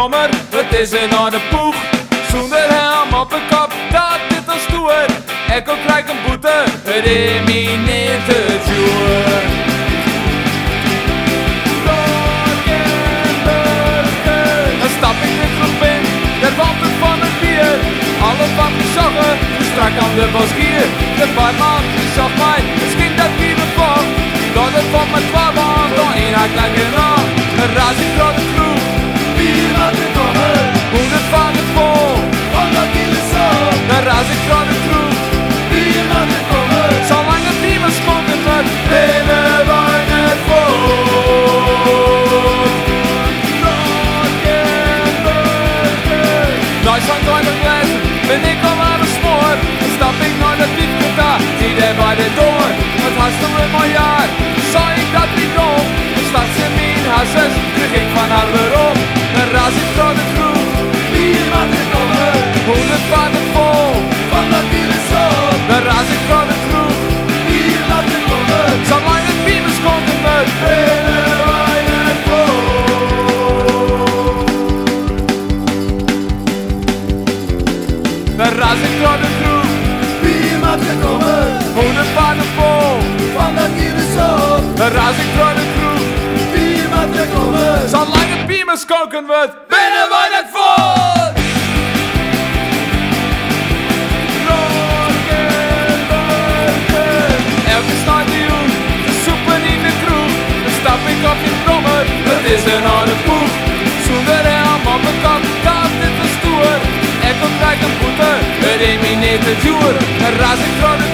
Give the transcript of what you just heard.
brommer, het is een harde poeg. Zonder helm op een kop, dat dit al stoer. Ik ook krijg een boete, het is mij niet te duur. Dan stap ik de groep in, de wanten van het bier. Alle van die zoggen, strak aan de bosgier. De barman die zag mij, misschien dat wie me vond. Dat het van mijn twaalfband, dan één haak lekker nog. Dan raas ik door de kroeg, bier laten komen. Hoe het van het vol, van dat hele zo. Dan raas ik door de kroeg, bier laten komen. Zolang het niet meer schonken wordt, willen wij het vol. Nou, zo'n kleine fles, ben ik al aan de spoor. Dan stap ik naar de diepte, zie daar bij de door. Het hartstikke een miljard, zou ik dat niet doen? Dan staat ze in mijn hasses, terug ik van haar weer op. Dan raas ik door de kroeg, bier laten komen. Hoe het van het vol, van dat hele zo. Dan raas ik door de kroeg, bier laten komen. Zolang het bier beschonken wordt, willen wij het vol. Dan raas ik door de kroeg, bier laten komen. Hoe het van het vol, van dat hele zo. Dan raas ik door de kroeg, bier laten komen. Zolang het bier beschonken wordt, willen wij het vol. Elke stadion, de soepen in de kroeg. Dan stap ik op je brommer, het is een harde poeg. Zonder helm op mijn kop, dat dit is stoer. Ik ook krijg een boete, het is mij niet te duur. Dan raas ik door de